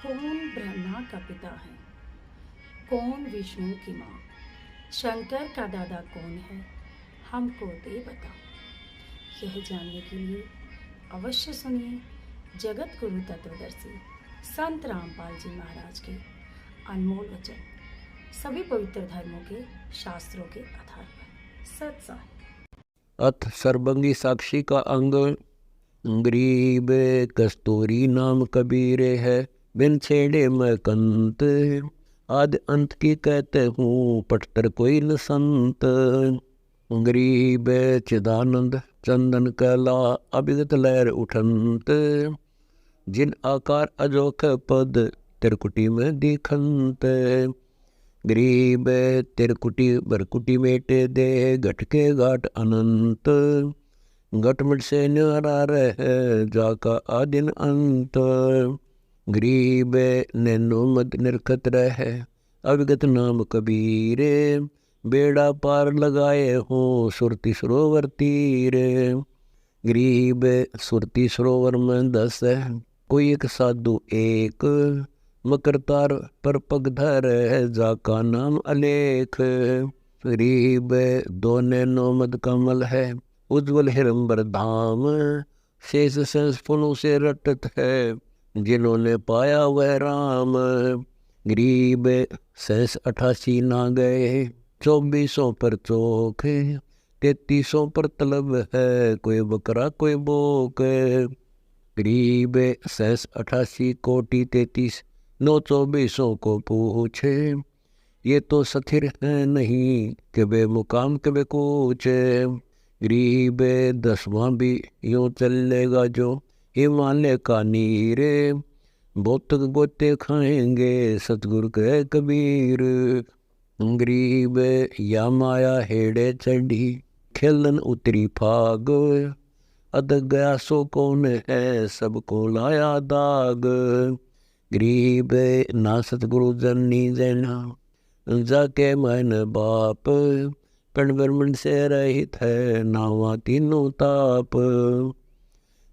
कौन ब्रह्मा का पिता है, कौन विष्णु की माँ, शंकर का दादा कौन है, हमको दे बता। यह जानने के लिए अवश्य सुनिए जगत गुरु तत्वदर्शी संत रामपाल जी महाराज के अनमोल वचन, सभी पवित्र धर्मों के शास्त्रों के आधार पर सत्साई। अथ सर्वंगी साक्षी का अंग। गरीब कस्तूरी नाम कबीरे है, बिन छेड़े मैं कंत। आदि अंत की कहते हूँ, पटतर कोई न संत। गरीब चिदानंद चंदन कैला, अभिगत लहर उठंत। जिन आकार अजोख पद, तिरकुटी में दिखंत। गरीब तिरकुटी बरकुटी मेटे दे, घट के घाट अनंत। घटमट से न्यारा रह, जाका आदिन अंत। गरीब नैनो मत निरखत रह, अविगत नाम कबीरे। बेड़ा पार लगाए हो, सुरती सरोवर तीरे। गरीब सुरती सरोवर में 10 है, कोई एक साधु एक। मकर तार पर पग धर है, जाका नाम अलेख। गरीब दो नैनो मद कमल है, उज्ज्वल हिरंबर धाम। शेष शेष फुलों से रटत है, जिन्होंने पाया वह राम। गरीब शेष 88 ना गए, 2400 पर चौक। 3300 पर तलब है, कोई बकरा कोई बोक। गरीब शेष 88 कोटि 33 9 2400 को पूछे। ये तो सथिर है नहीं, कि बे मुकाम के बे कुछ। गरीब 10वां भी यूँ चलेगा जो, हिमालय का नीरे। बोतक गोते खाएंगे, सतगुरु के कबीर। गरीब या माया हेड़े चढ़ी, खेलन उतरी फाग। अद गया सो कौन है, सबको लाया दाग। गरीब ना सतगुरु जननी जैना, जाके मन बाप। पण ब्रह्मण से रहित है, नावा तीनों ताप।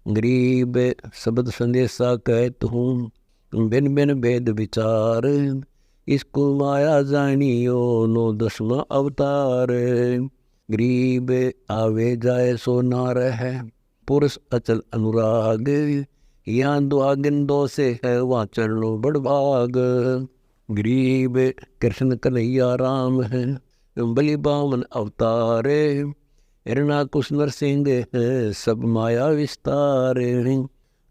गरीब शब्द संदेशा कहत हूँ, बिन बिन भेद विचार। इसको माया जानियो, 9 10वां अवतार। गरीब आवे जाए सो ना रहे, पुरुष अचल अनुराग। यहाँ दुआगिन दो से है, वहाँ चरणों बड़ भाग। गरीब कृष्ण कन्हैया राम है, बलि बामन अवतारे। हिरणाकुश नरसिंह है, सब माया विस्तार।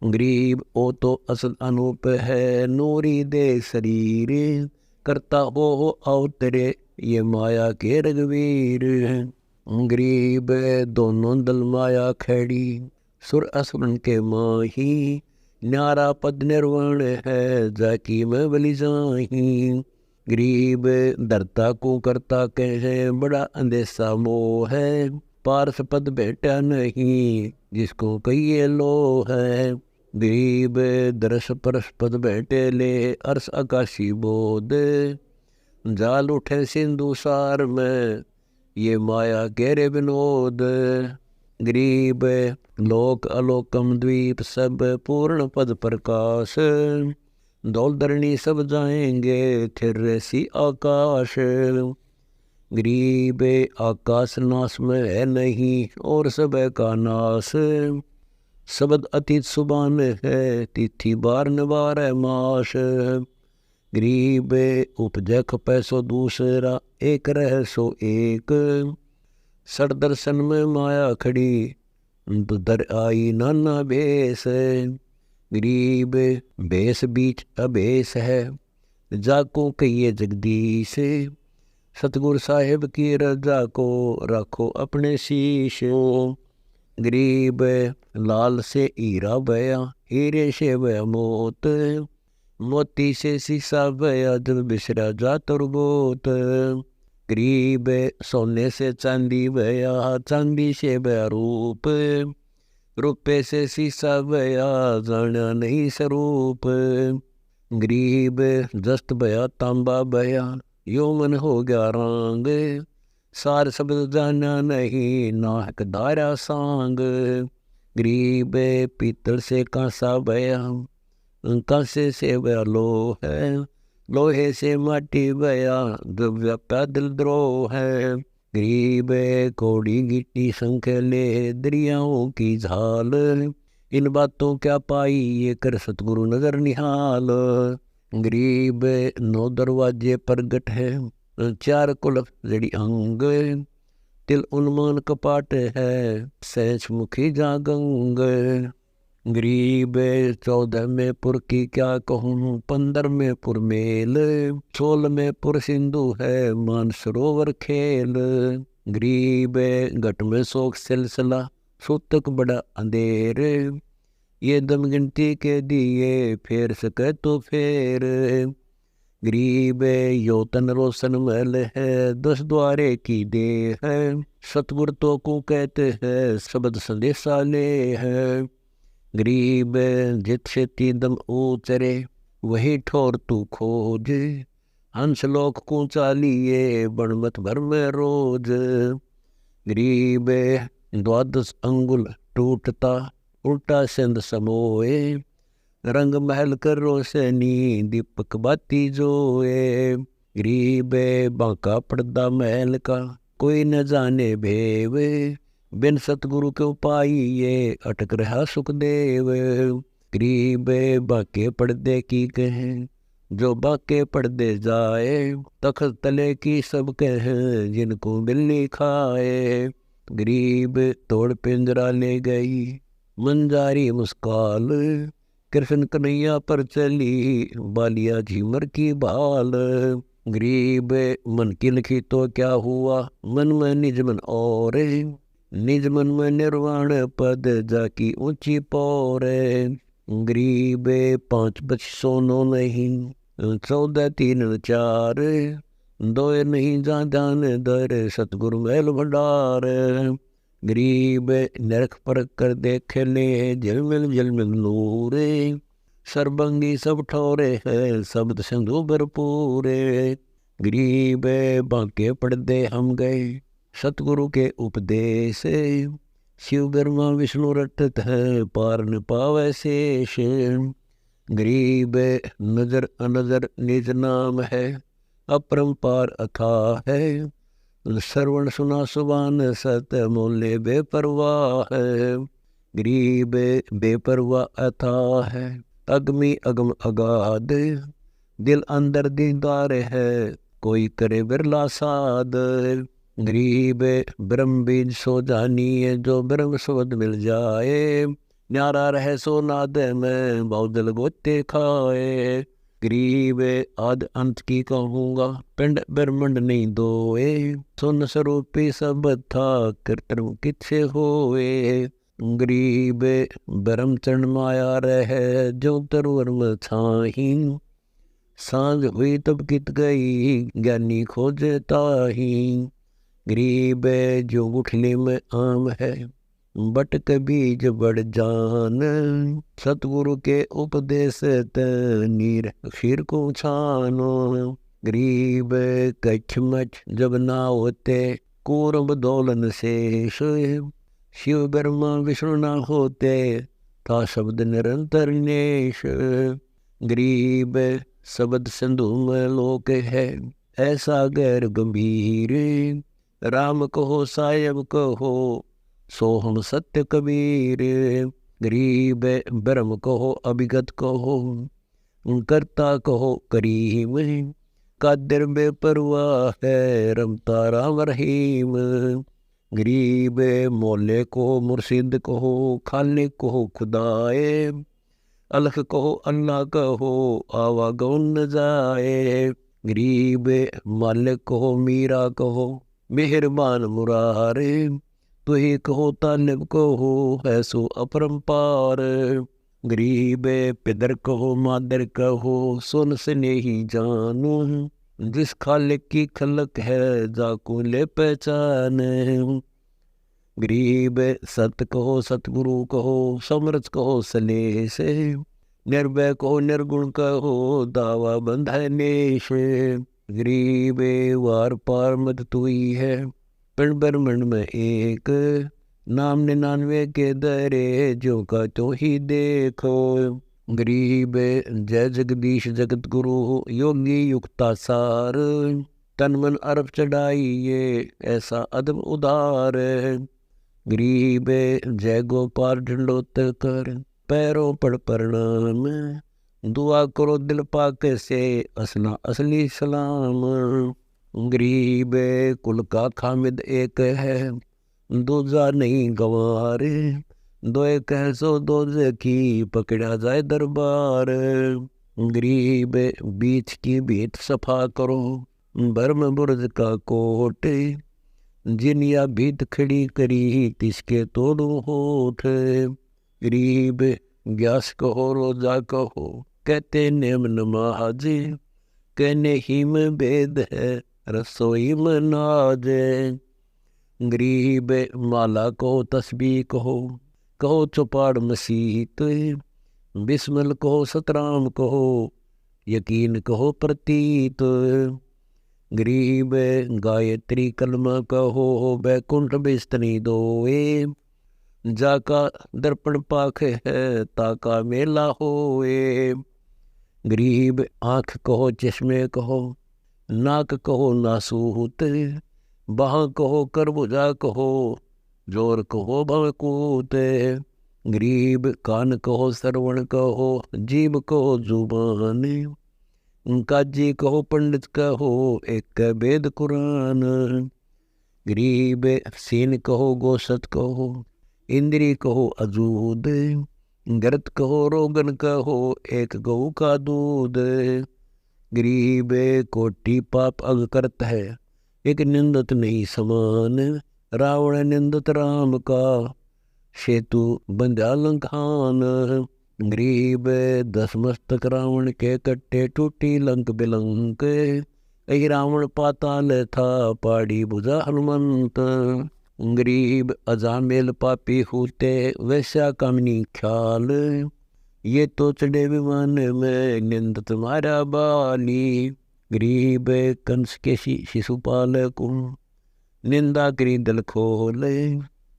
गरीब ओ तो असल अनूप है, नूरी दे शरीर। करता हो अवतरे, ये माया के रघुवीर। गरीब दोनों दल माया खड़ी, सुर असुरन के माही। न्यारा पद निर्वाण है, जाकी में बलि जाही। गरीब धरता को करता कहे, बड़ा अंदेशा मोह है। पारस पद भेटा नहीं, जिसको कहिए लो है। गरीब दरस परस पद बैठे ले, अर्श आकाशी बोध। जाल उठे सिंधु सार में, ये माया केरे विनोद। गरीब लोक अलोकम द्वीप सब, पूर्ण पद प्रकाश। दौल धरणी सब जाएंगे, थिर सी आकाश। गरीब आकाश नाश में है नहीं, और सब का नाश। शब्द अतीत सुबान है, तिथि बार नबार मास। गरीब उपजय खपै सो दूसरा, एक रह सो एक। सर दर्शन में माया खड़ी, दर आई नाना भेष। गरीब भेष बीच अभेष है, जाको कहिए जगदीश। सतगुरु साहिब की रजा को, रखो अपने शीश। गरीब लाल से हीरा बया, हीरे से बया मोत। मोती से शीशा बया, जब बिसरा जा तुरबोत। गरीब सोने से चांदी बया, चांदी से बया रूप। रुपये से शीशा बया, जाना नहीं स्वरूप। गरीब जस्त बया तांबा बया, यो मन हो गया रांग। सार शब्द जाना नहीं, नाहक दारा सांग। गरीब पीतल से कांसा बया, कांसे से बया लोह है, लोहे से माटी बया, द्रव्य पैदल द्रोह है। गरीब कौड़ी गिट्टी संख ले, दरियाओं की झाल, इन बातों क्या पाई, ये कर सतगुरु नजर निहाल। गरीब 9 दरवाजे प्रगट है, 4 कुलफ जड़ी अंग, तिल उन्मान कपाट है, सहज मुखी जागंग। गरीब 14 में पुर की क्या कहूँ, 15 में पुर मेल, 16 में पुर सिंधु है, मान सरोवर खेल। गरीब घट में शोक सिलसिला, सूतक बड़ा अंधेर, ये दम गिनती के दिए, फेर सके तो फेर। गरीब यो तन रोशन महल है, 10 द्वारे की दे है, सतगुर तो को कहते हैं, शब्द संदेशा ले है। गरीब जित से दम ऊचरे, वही ठोर तू खोज, हंस लोक को चालिए, बनमत भर में रोज। गरीब 12 अंगुल टूटता, उल्टा सिंध समोए, रंग महल कर रोशनी, दीपक बाती जोए। गरीब बांका पर्दा महल का, कोई न जाने भेव, बिन सतगुरु के उपाइए, अटक रहा सुखदेव। गरीब बाके पर्दे की कहें, जो बाके पर्दे जाए, तखत तले की सब कहें, जिनको बिल्ली खाए। गरीब तोड़ पिंजरा ले गई, मंजारी मुस्काल, कृष्ण कन्हैया पर चली, बालिया झीमर की बाल। गरीब मन की लिखी तो क्या हुआ, मन में निज मन और, निज मन में निर्वाण पद, जाकी ऊंची पौर। गरीब 5 बच सोनो नहीं, 14 3 4, 2 नहीं जान दर, सतगुरु महल भंडार। गरीब नरक परख कर देख ले, झिलमिल नूर, सरबंगी सब ठोरे है, शब्द सिंधु भरपूर। गरीब बांके पर्दे हम गए, सतगुरु के उपदेश, शिव ब्रह्मा विष्णु रटत है, पार न पावे शेष। गरीब नजर अनजर निज नाम है, अपरंपार अथाह है, श्रवण सुना सुबान सत, मोले बेपरवाह है। गरीब बेपरवाह अथाह है, अगमी अगम अगाध, दिल अंदर दीदार है, कोई करे बिरला साध। गरीब ब्रह्म बीज सो जानिए, जो ब्रह्म शब्द मिल जाए, न्यारा रहे सो नाद में, बाउदल गोते खाए। गरीब आद अंत की कहूँगा, पिंड ब्रह्मंड नहीं दोए, सुन स्वरूपी सब था, कीर्तन किसे होए। गरीब ब्रह्म चरण माया रहे, जो तरवर में छाही, सांझ हुई तब कित गई, ज्ञानी खोजे ताही। गरीब जो गुठली में आम है, बटक बीज बढ़ जान, सतगुरु के उपदेश नीर खीर को छानो। गरीब कच्छ मच जब ना होते, कूरब दोलन शेष, शिव ब्रह्मा विष्णु ना होते, था शब्द निरंतर नेश। गरीब शब्द सिंधु में लोक है, ऐसा गैर गंभीर, राम कहो सायब कहो, सो हम सत्य कबीर। गरीब ब्रह्म कहो अभिगत कहो, करता कहो करीम, कादिर बेपरवाह है, रमता राम रहीम। गरीब मोले कहो मुर्शिद कहो, खालिक कहो खुदाए, अलख कहो अल्लाह कहो, आवा गौन न जाए। गरीब मालिक कहो मीरा कहो, मेहरबान मुरारे, तुही कहो तालिब कहो, है सो अपरंपार। गरीब पिदर कहो मादर कहो, सुन स्नेही जानू, जिस खालिक की खलक है, जाको ले पहचान। गरीब सत कहो सतगुरु कहो, समर्थ कहो सलेश, निर्भय कहो निर्गुण कहो, दावा बंधा नेश। गरीब वार पार मत तुई है, पिंड ब्रह्मंड में एक, नाम 99 के दरे, जो का तो ही देखो। गरीब जय जगदीश जगत गुरु योगी युक्ता सार, तन मन अरब चढ़ाइए ऐसा अदब उदार। गरीब जय गोपाल ढंडोत कर, पैरों पड़ प्रणाम, दुआ करो दिल पाके से असला असली सलाम। गरीब कुल का खामिद एक है, दूजा नहीं गंवार, दो एक है सो दो की पकड़ा जाए दरबार। गरीब बीच की भीत सफा करो, बर्म बुर्ज का कोट, जिन या भीत खड़ी करी तिसके तोड़ू होठ। गरीब व्यास कहो रोजा कहो, कहते नेम नमाज, कहने ही में भेद है रसोई में नाज। गरीब माला कहो तस्बीह कहो चौपाड़ मसीत, बिस्मिल कहो सतराम कहो, यकीन कहो प्रतीत। गरीब गायत्री कलमा कहो, बैकुंठ बिस्तनी दोए, जाका दर्पण पाख है ताका मेला होए। गरीब आँख कहो चश्मे कहो, नाक कहो नासूत, बाह कहो करबुजा कहो, जोर कहो भवकूत। गरीब कान कहो श्रवण कहो, जीभ कहो जुबान, काजी कहो पंडित कहो, एक वेद कुरान। गरीब सीन कहो गोसत कहो, इंद्री कहो अजूद, गरत कहो रोगन कहो, एक गऊ का दूध। गरीब कोटि पाप अग करत है, एक निंदत नहीं समान, रावण निंदत राम का, सेतु बंध्या लंकान। गरीब 10 मस्तक रावण के कट्टे, टूटी लंक बिलंक, यही रावण पाताल था पाड़ी भुजा हनुमंत। गरीब अजामेल पापी होते, वैश्या कामनी ख्याल, ये तो चढ़े विमान में निंद तुम्हारा बाली। गरीब कंस के शिशुपाल को, निंदा करी दल खोले,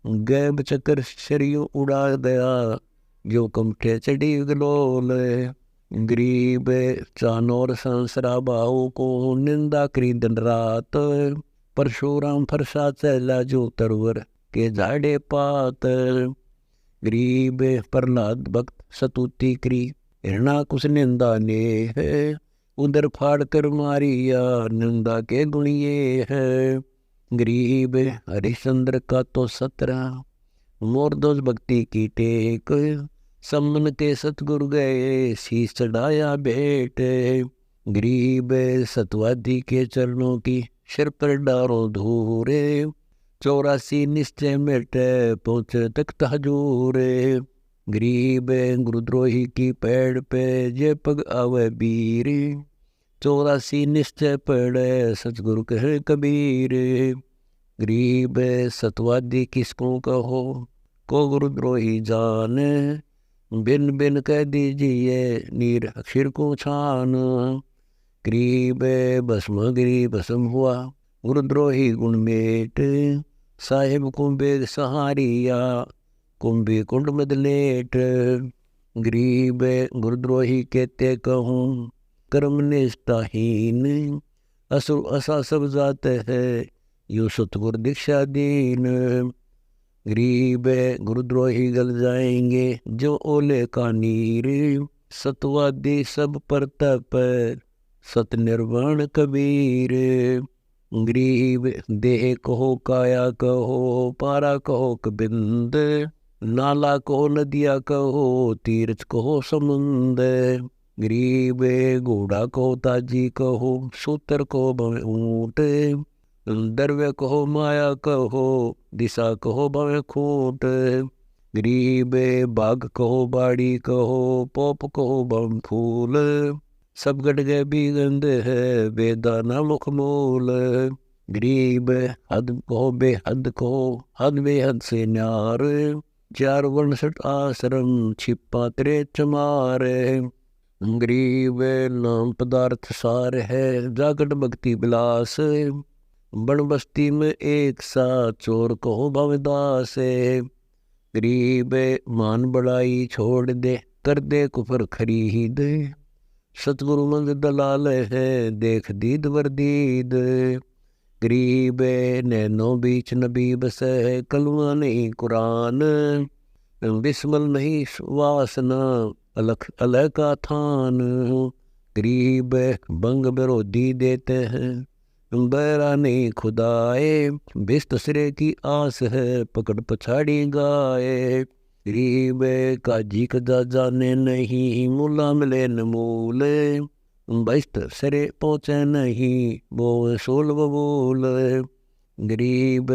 गैब चक्कर शरियो उड़ा दया, जो कमठे चढ़ी गलोल। गरीब चानोर संसरा बाहु को, निंदा करी दिन रात, परशुराम फरसा चला जो तरवर के झाड़े पात। गरीब प्रहलाद भक्त सतुति करी, हिरणा कुछ निंदा ने है, उधर फाड़ कर मारिया निंदा के गुणिये है। गरीब हरिश्चंद्र का तो 17, मोर दोष भक्ति की टेक, सम्मन के सतगुरु गए शीश चढ़ाया भेंट। गरीब सतवादी के चरणों की सिर पर डारो धूरे, 84 निश्चय मिटे पहुँचे तख्त हजूरे। गरीब गुरुद्रोही की पैड़ पे जे पग आवे बीर, 84 निश्चय पड़े सतगुरु कहे कबीर। गरीब सतवादी किसको कहो, को गुरुद्रोही जाने, बिन बिन कह दीजिए नीर अक्षर को छान। गरीब भस्म हुआ गुरुद्रोही गुण मेट, साहिब कुंभे सहारिया कुंभी कुंड मदलेट। गरीब गुरुद्रोही कहते कहूँ कर्म निष्ठाहीन, असुर असा सब जाते है यो सतगुर दीक्षा दीन। गरीब गुरुद्रोही गल जाएंगे जो ओले का नीर, सतवादी सब पर तप सत निर्वाण कबीर। गरीब देह कहो काया कहो, पारा कहो कबिंद, नाला कहो नदिया कहो, तीर्थ कहो समुंद। गरीब घोड़ा कहो ताजी कहो, सूत्र कहो भवे ऊंट, द्रव्य कहो माया कहो, दिशा कहो भवे खूंट। गरीब बाग कहो बाड़ी कहो, पोप कहो बम फूल, सब गट गए भी गंद है बेदाना मुख मूल। गरीब हद कहो बेहद कहो, हद बेहद से न्यार, 4 61 आश्रम छिपा तेरे चमार। गरीब नाम पदार्थ सार है, जागट भक्ति विलास, बन बस्ती में एक सा चोर कहो भवदास। गरीब मान बड़ाई छोड़ दे कर दे कुफर खरीद। सतगुरु मंद दलाल है देख दीद वरदीद। गरीब नैनो बीच नबी बस है कलमा नहीं कुरान। बिस्मल नहीं वासना अलख अलह का थान। गरीब बंग विरोधी देते हैं बैरा नहीं खुदाए। बिस्त सिरे की आस है पकड़ पछाड़ी गाए। गरीब काजी कदा जाने नहीं मुला मिले न मूल। बिस्त सिरे पहुँचे नहीं वो सोल बबूल। गरीब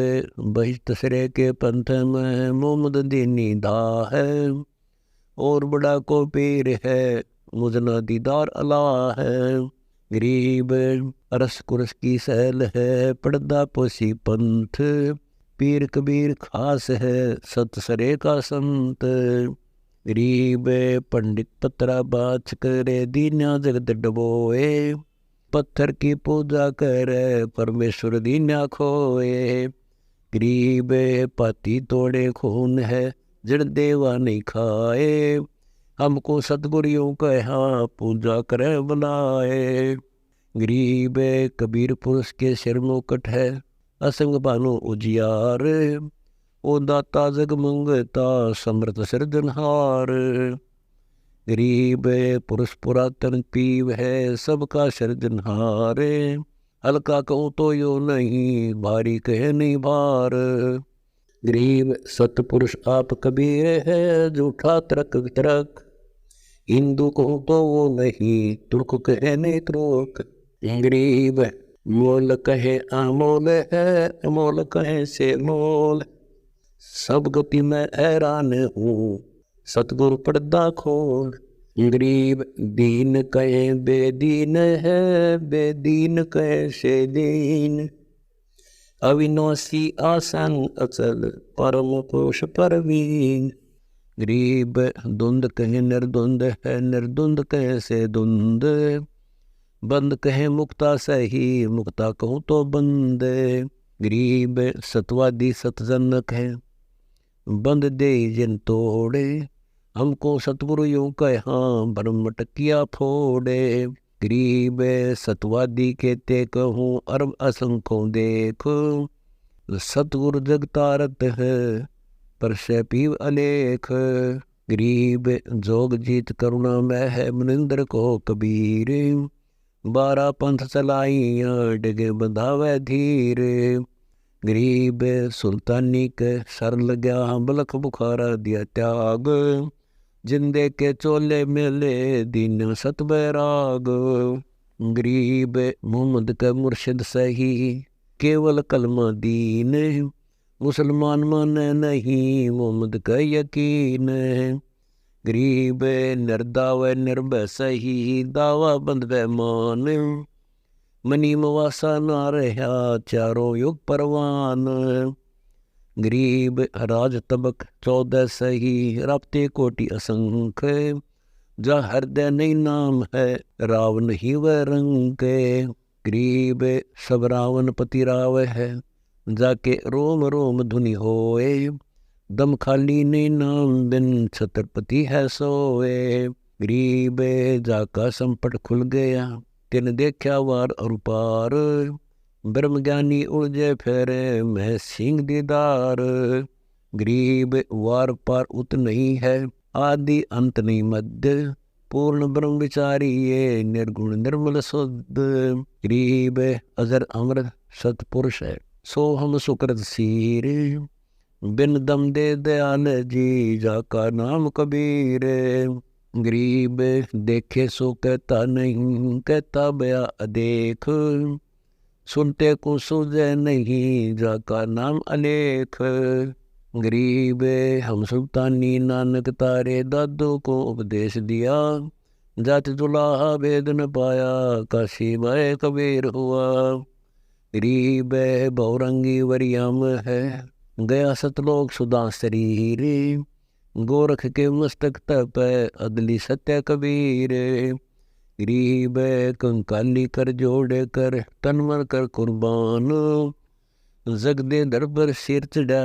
बिस्त सिरे के पंथ में मोहम्मद दीनी दा है। और बड़ा को पीर है मुजना दीदार अल्लाह है। गरीब अरस कुरस की सहल है पर्दा पोसी पंथ। पीर कबीर खास है सत सरे का संत। गरीब पंडित पत्रा बाच करे दीन्या जगत डबोए। पत्थर की पूजा करे परमेश्वर दीन्या खोए। गरीब पाती तोड़े खून है जड़ देवा नहीं खाए। हमको सतगुरियों कहा पूजा करे बुलाए। गरीब कबीर पुरुष के सिर मुकट है असंग बानो उजियार। ओ दाता जग मंगता समृत सिरजनहार। गरीब पुरुष पुरातन पीव है सबका सिरजनहार। हल्का कहूँ तो यो नहीं भारी कहे नहीं भार। गरीब सतपुरुष आप कबीर है झूठा तरक तरक। हिंदू कहूँ तो वो नहीं तुर्क कहे नहीं तुर्क। गरीब मोल कहे अमोल है अमोल कहे से मोल। सब गति में हैरान हूँ सतगुरु पर्दा खोल। गरीब दीन कहे बेदीन है बेदीन कहे से दीन। अविनाशी आसन अचल परम पुरुष परवीन। गरीब धुंध कहे निर्धुंध है निर्धुंध कहे से धुंध। बंद कहे मुक्ता सही मुक्ता कहूँ तो बंद। गरीब सतवादी सतजनक है बंद दे जिन तोड़े। हमको सतगुरु यूं कहा ब्रह्म टकिया फोड़े। गरीब सतवादी कहते कहूँ अरब असंख्यों देख। सतगुरु जगतारत है पर से पीव अलेख। गरीब जोग जीत करुणा में है मनिंद्र को कबीर। 12 पंथ चलाइया डिगे बंधावे धीर। गरीब सुल्तानी के सर लग्या बलख बुखारा दिया त्याग। जिंदे के चोले मेले दीन सत बैराग। गरीब मोहम्मद के मुर्शिद सही केवल कलमा दीन। मुसलमान माने नहीं मोहम्मद का यकीन। गरीब निर्दाव निर्भय सही दावा बंद बैमान। मनी मवासा ना रहा चारों युग परवान। गरीब राज तबक 14 सही राप्ते कोटि असंख। जा हृदय नहीं नाम है रावण ही वह रंग। गरीब सब रावण पति राव है जाके रोम रोम धुनि होए। दम खाली नहीं नाम बिन छत्रपति है सोए। गरीब जाका संपट खुल गया तिन देखा वार और पार। ब्रह्म ज्ञानी उलझे फेरे मैं सिंह दीदार। गरीब वार पार उत नहीं है आदि अंत नहीं मध्य। पूर्ण ब्रह्म विचारी ये निर्गुण निर्मल शुद्ध। गरीब अजर अमर सतपुरुष है सो हम सुकृत सीर। बिन दम दे दयाल जी जाका नाम कबीर। गरीब देखे सो कहता नहीं कहता बया अदेख। सुनते को सूझे नहीं जाका नाम अलेख। गरीब हम सुल्तानी नानक तारे दादो को उपदेश दिया। जात जुलाहा भेद न पाया काशी में कबीर हुआ। गरीब बहुरंगी वरियम है गया सतलोक सुधा शरीर। गोरख के मस्तक तप अदली सत्य कबीर। गरीब कंकाली कर जोड़े कर तन मन कर कुर्बान। जग दे दर पर सिर चढ़ा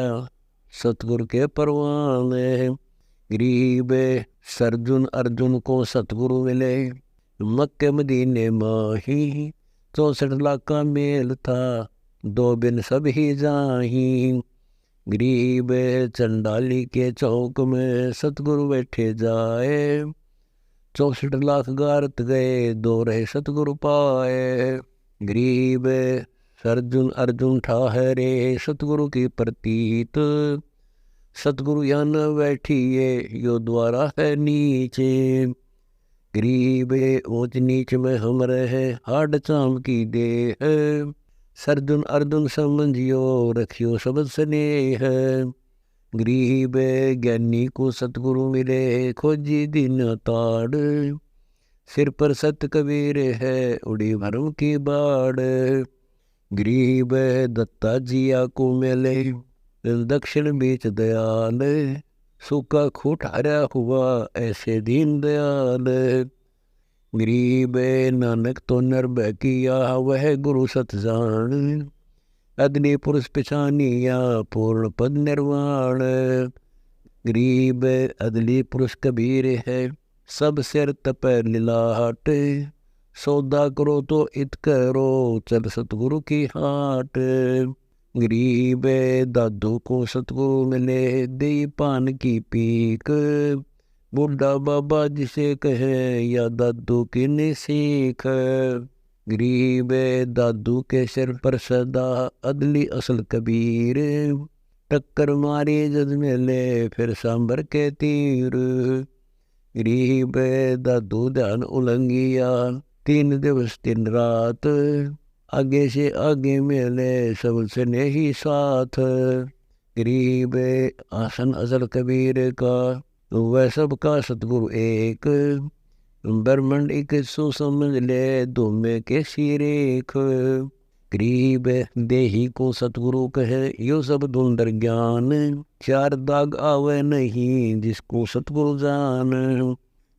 सतगुर के परवान। गरीब सरजुन अर्जुन को सतगुरु मिले, मक्के मदीने माही। 64 लाख का मेल था, 2 बिन सब ही जाही। गरीब चंडाली के चौक में सतगुरु बैठे जाए। 64 लाख गारत गए, 2 रहे सतगुरु पाए। गरीब सरजुन अर्जुन ठहरे, सतगुरु की प्रतीत। सतगुरु यहाँ न बैठिए, यो द्वारा है नीचे। गरीब ऊंच नीच में हम रहे, हाड चाम की देह। सरजुन अर्जुन समझियो, रखियो सब स्नेह। गरीब ज्ञानी को सतगुरु मिले, खोजी दिन ताड़। सिर पर सत कबीर है, उड़ी भरम की बाड़। गरीब दत्ता जिया को मिले, दक्षिण बीच दयाल। सूखा खूट हरा हुआ, ऐसे दीन दयाल। गरीब नानक तो निर्भय किया, वह गुरु सत जान। अदनी पुरुष पिछानिया, पूर्ण पद निर्वाण। गरीब अदली पुरुष कबीर है, सब सिर तप लीलाट। सौदा करो तो इत करो, चल सतगुरु की हाट। गरीब दादू को सतगुरु मिले, दे पान की पीक। बूढ़ा बाबा जिसे कहे, या दादू की ने सीख। गरीब दादू के सिर पर सदा, अदली असल कबीर। टक्कर मारी जद मिले, फिर सांबर के तीर। गरीब दादू ध्यान उलंघिया, 3 दिवस 3 रात। आगे से आगे मिले, सब स्नेही साथ। गरीब आसन असल कबीर का, वह सबका सतगुरु एक। ब्रह्मंड एक सो समझ ले, दुमे के सिर एक। गरीब देही को सतगुरु कहे, यो सब धुंधर ज्ञान। 4 दाग आवे नहीं, जिसको सतगुरु जान।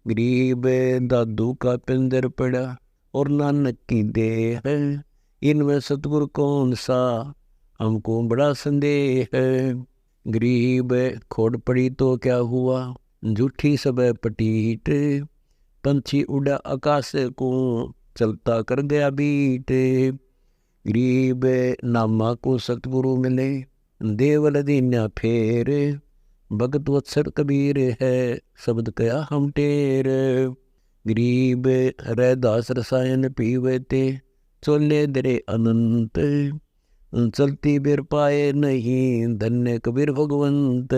गरीब दादू का पिंजर पड़ा, और नानक की देह। इनमें सतगुरु कौन सा, हमको बड़ा संदेह है। गरीब खोड़ पड़ी तो क्या हुआ, झूठी सब पटीट। पंछी उड़ा आकाश को, चलता कर गया बीट। गरीब नामा को सतगुरु मिले, देवल दीन्या फेर। भगत वत्सल कबीर है, शब्द कया हम टेर। गरीब रैदास रसायन पीवे ते, चोले दरे अनंत। चलती बिर पाए नहीं, धन्य कबीर भगवंत।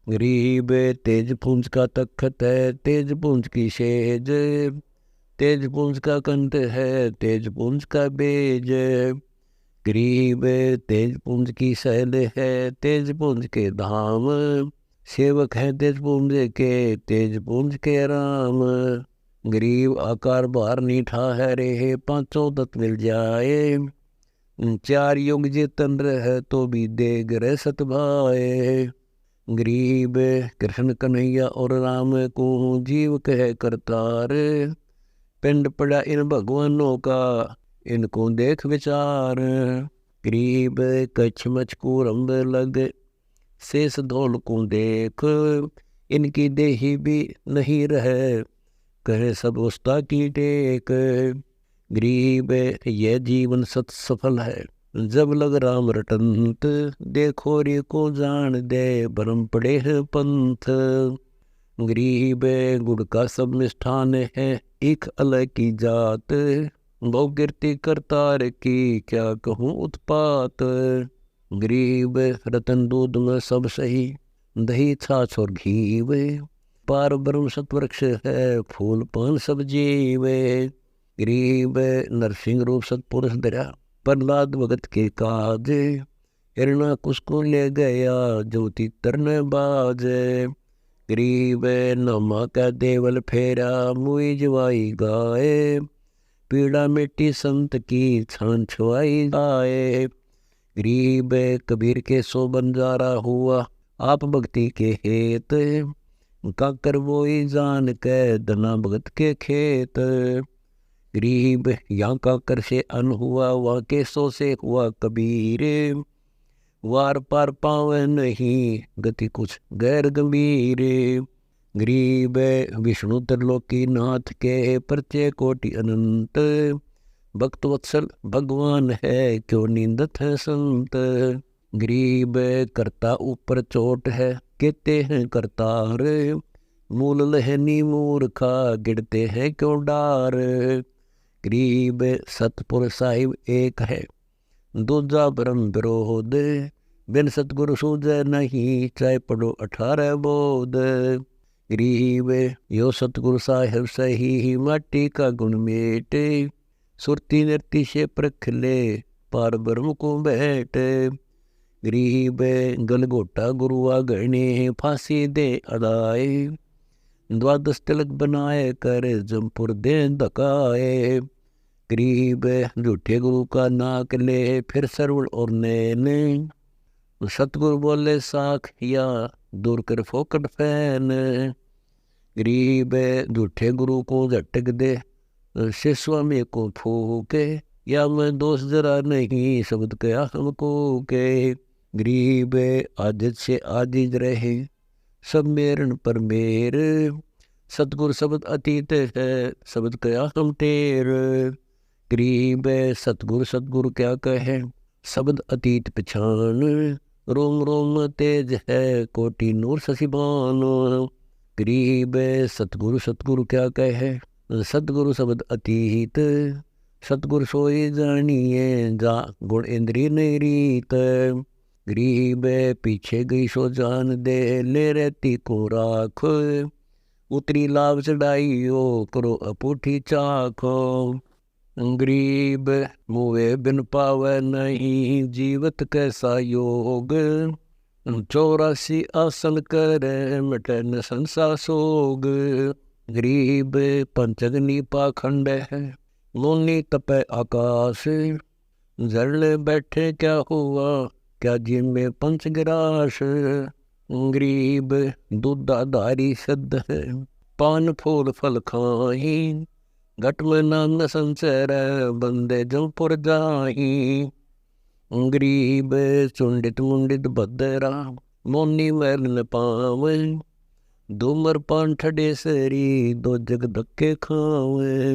गरीब तेज पुंज का तखत है, तेज पुंज की सेज। तेज पुंज का कंठ है, तेज पुंज का बेज। गरीब तेज पुंज की शैल है, तेज पुंज के धाम। सेवक है तेज पुंज के, तेज पुंज के राम। गरीब आकार बार नीठा है रे, 5 तत्व मिल जाए। 4 युग जितन रह, तो भी देग रह सतभाए। गरीब कृष्ण कन्हैया और राम को, जीव कह करतार। पिंड पड़ा इन भगवानों का, इनको देख विचार। गरीब कच्छ मच को रंब लग, शेष धौल को देख। इनकी देही भी नहीं रहे, कहे सब उस्ता की टेक। गरीब यह जीवन सत सफल है, जब लग राम रटंत। देखो रे को जान दे, भरम पड़े है पंथ। गरीब गुड़ का सब मिष्ठान है, एक अलग की जात। बहु कीर्ति करतार की, क्या कहूँ उत्पात। गरीब रतन दूध में सब सही, दही छाछ और घी वे। पार ब्रह्म सतवृक्ष है, फूल पान सब जीवे। गरीब नरसिंह रूप सतपुरुष धरा, प्रहलाद भगत के काज। हिरणा कुसको ले गया, ज्योति तरने बाज। गरीब नमा का देवल फेरा, मुई जवाई गाए। पीड़ा मिट्टी संत की, छान छुआई आए। गरीब कबीर के सो बंजारा हुआ, आप भक्ति के हेत। काकर बोई जान के, धना भगत के खेत। गरीब यहाँ काकर से अन हुआ, वहाँ के सो से हुआ कबीर। वार पार पावे नहीं, गति कुछ गैर गंभीर। गरीब विष्णु त्रिलोकी नाथ के परचे कोटि अनंत, भक्त वत्सल भगवान है क्यों नींदत है संत। गरीब करता ऊपर चोट है कहते हैं करतार, मूल लहनी मूर्खा गिरते हैं क्यों डार। गरीब सतपुर साहिब एक है दूजा ब्रह्म विरोध, बिन सतगुरु सूझे नहीं चाहे पढ़ो 18 बोध। गरीब यो सतगुरु साहिब सही माटी का गुण मेटे, सुरती नृत्य से प्रख ले पार ब्रह्म को बैठ। गरीब गलगोटा गुरुआ गणे फांसी दे अदाए, द्वादश तिलक बनाए कर जमपुर दे धकाए। गरीब झूठे गुरु का नाक ले फिर सरवण और नैन, सतगुरु बोले साख या दूर कर फोकट फैन। गरीब झूठे गुरु को झटक दे शिष्य में को फूके, या मैं दोष जरा नहीं शब्द कया हमको के। गरीब आदित से आदिज रहे सब मेरन पर मेर, सतगुरु शब्द अतीत है शब्द कया हम टेर। गरीब सतगुरु सतगुरु क्या कहे शब्द अतीत पछान, रोम रोम तेज है कोटि नूर शशिबान। गरीब सतगुरु सतगुरु क्या कहे सतगुरु शब्द अतीत, सतगुरु सोई जानिए जा गुण इंद्रिय नहीं रीत। गरीब पीछे गई सो जान दे ले रहती को राख, उतरी लाभ चढ़ाई हो करो अपूठी चाखो। गरीब मुए बिन पावे नहीं जीवत कैसा योग, 84 आसन करे मिटे न संसा सोग। गरीब पंचगनी पाखंड है लोनी तपे आकाश, झरने बैठे क्या हुआ क्या जिम में पंचग्रास। गरीब दूधाधारी सिद्ध है पान फूल फल खाही, घट में नाम संचर बंदे जमपुर जाही। गरीब चुंडित मुंडित भद्रा मोनी मैल न पावे, धूमर पान ठडे सरी दो जग धक्के खावे।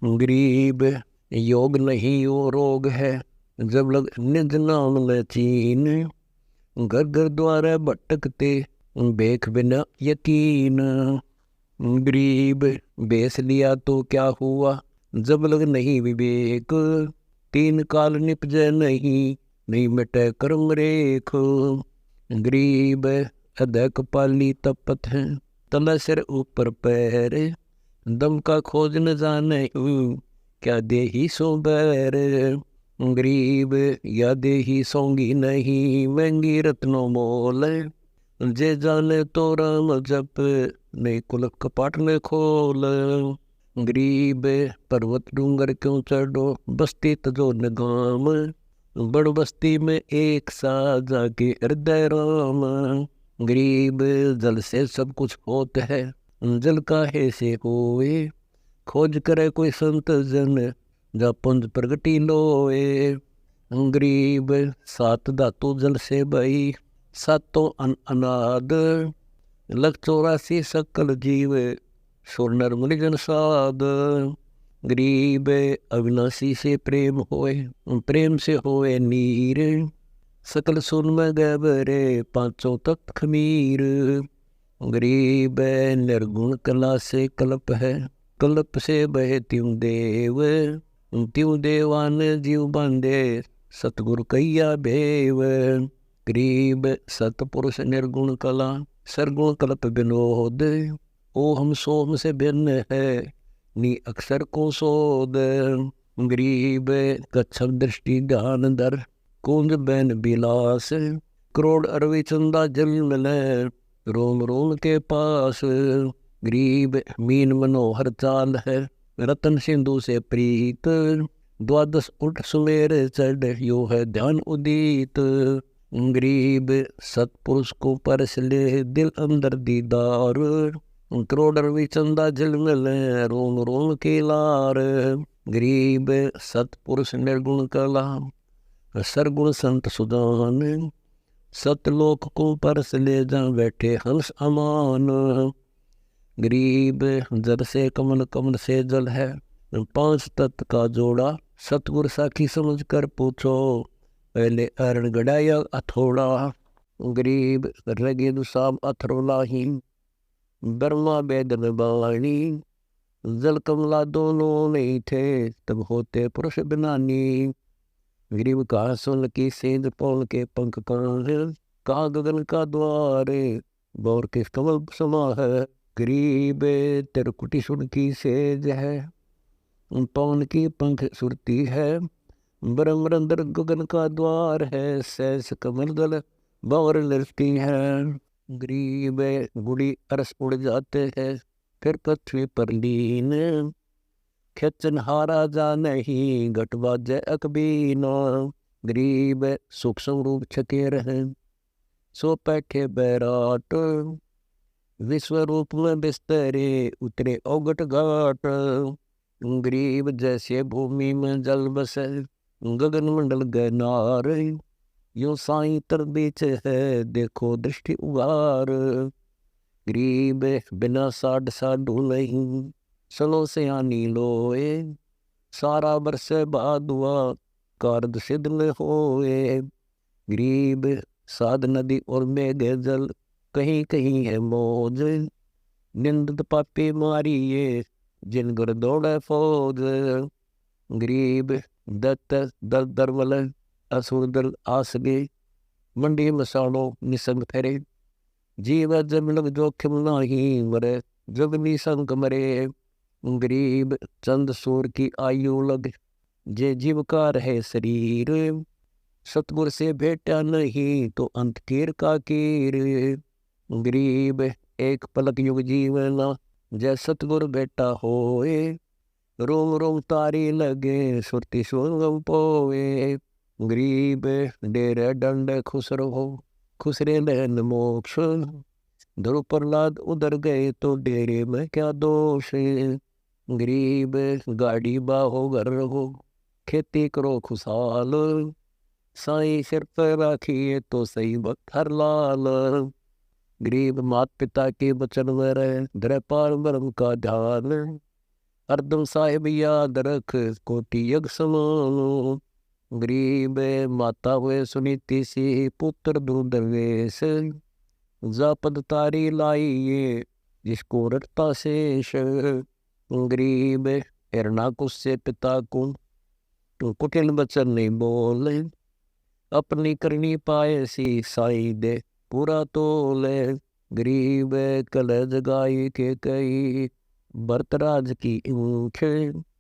गरीब योग नहीं वो रोग है जब लग निज नाम न चीन, घर घर द्वारा भटकते बेख बिना यकीन। गरीब बेस लिया तो क्या हुआ जब लग नहीं विवेक, 3 काल निपजे नहीं मिटे कर्म रेख। गरीब अधक पाली तपत है तला सिर ऊपर पैर, दम का खोज न जाने क्या दे ही सो बैर। गरीब या दे ही सोंगी नहीं महंगी रत्नों मोल, जे जाने तो राम जप नहीं कुल कपाट ने खोल। गरीब पर्वत डूंगर क्यों चढ़ो बस्ती तजो निगाम, बड़ बस्ती में एक सा जाके हृदय राम। गरीब जल से सब कुछ होता है जल काहे से होए, खोज करे कोई संत जन जा पुंज प्रगति लोए। गरीब 7 धातु जल से बही सातों अनाद, लग 84 सकल जीव सुर नर मुनि जन साध। गरीब अविनाशी से प्रेम होए प्रेम से होए नीर, सकल सुन में गबरे 5 तख्त खमीर। गरीब निर्गुण कला से कल्प है कल्प से बहे त्यों देवान जीव बांधे सतगुरु कैया भेव। गरीब सतपुरुष निर्गुण कला सरगुण कल्प विनोद, ओ हम सोम से भिन्न है नी अक्षर को सोद। गरीब कच्छप दृष्टि ध्यान दर कुंज बैन बिलास, करोड़ अरवी चंदा जल मिले रोम रोम के पास। गरीब मीन मनोहर चाल है रतन सिंधु से प्रीत, 12 उठ सुमेर चढ़ यो है ध्यान उदित। गरीब सतपुरुष को परस ले दिल अंदर दीदार, करोड़ अरवी चंदा जल मिले रोम रोम के लार। गरीब सतपुरुष निर्गुण कला सरगुण संत सुदान, सतलोक को परस ले जा बैठे हंस अमान। गरीब जल से कमल, कमल से जल है, 5 तत्व का जोड़ा। सतगुर साखी समझ कर पूछो, पहले अरण गड़ाया अथोड़ा। गरीब रगे दुसाम अथरोलाही, ब्रह्मा वेदन बाणी। जल कमला दोनों नहीं थे, तब होते पुरुष बिनानी। गरीब कहा सुन की सेज पौन के पंख कहाँ है, कहा गगन का द्वार, बौर के कमल समा है। गरीब तिरकुटी सुन की सेज है, पौन की पंख सुरती है। ब्रह्मरंध्र गगन का द्वार है, सहस कमल दल बौर लड़ती है। गरीब गुड़ी अरस उड़ जाते हैं, फिर पृथ्वी पर लीन। खेचन हारा जा नहीं, घट बाजे अकबीना। गरीब सूक्ष्म रूप छके रहे, सो बैठे बैराट। विश्व रूप में बिस्तरे, उतरे औगट घाट। गरीब जैसे भूमि में जल बसे, गगन मंडल गनार। यो साई तर बीच है, देखो दृष्टि उगार। गरीब बिना साड साडू नहीं, सलो से आनी लोए। सारा बरस बाद हुआ, कारद सिद्ध न होए। गरीब साध नदी और मेघ जल, कहीं कहीं है मौज। निंदित पापी मारिए, जिन गुर दौड़े फौज। गरीब दत्त दल दरवल, असुर दल आसगे। मंडी मसालो निसंग फेरे, जीव जब लग जोखिम नाही मरे, जग निसंग मरे। गरीब चंद सूर की आयु लग, जे जीव का रहे शरीर। सतगुर से भेटा नहीं, तो अंत कीर का कीर। गरीब एक पलक युग जीवना, जय सतगुर बेटा होए। रोम रोम तारी लगे, सुरती सुगम पोए। गरीब डेरे दंड खुश रहो, खुश रे नैन मोक्ष। ध्रुव प्रहलाद उधर गए, तो डेरे में क्या दोष। गरीब गाड़ी बाहो घर रहो, खेती करो खुशहाल। साईं सिर पर राखिए, तो सही वक्त हर लाल। गरीब मात पिता के वचन में रहे, धरे पार ब्रह्म का ध्यान। हरदम साहिब याद रख, कोटि यज्ञ समान। गरीब माता हुए सुनीति सी, पुत्र दूध वेश। जा पद तारी लाइए, जिसको रटता शेष। गरीब हिरणाकुश से पिता को, तो कुटिल वचन नहीं बोले। अपनी करनी पाए सी, साई दे पूरा तोले। गरीब कल जगाई के कई, भरतराज की ऊँख।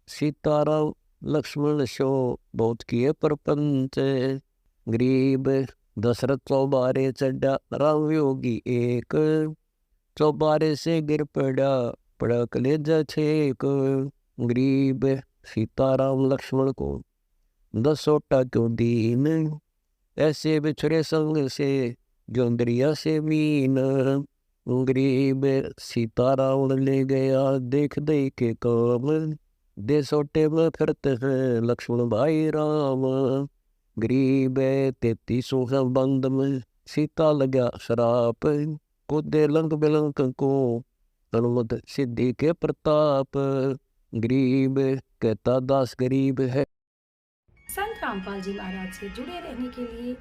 सीताराम लक्ष्मण शो, बहुत किए परपंच। गरीब दशरथ चौबारे चढ़ा, राम योगी एक। चौबारे से गिर पड़ा, पड़ा कलेजा छेक। गरीब सीताराम लक्ष्मण को, 10 सोटा क्यों दीन। ऐसे बिछड़े संग से, जो दरिया से मीन। गरीब सीताराम ले गया, देख दे के काम। दे सोटे में फिरते हैं, लक्ष्मण भाई राम। गरीब 33 बंद में, सीता लगा शराप। कूदे लंक बिलंक को, हनुमत सिद्धि के प्रताप। गरीब कहता दास गरीब है। संत रामपाल जी महाराज से जुड़े रहने के लिए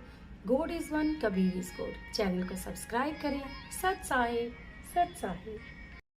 God is one Kabir is good channel को सब्सक्राइब करें। सत साहिब सत साहिब।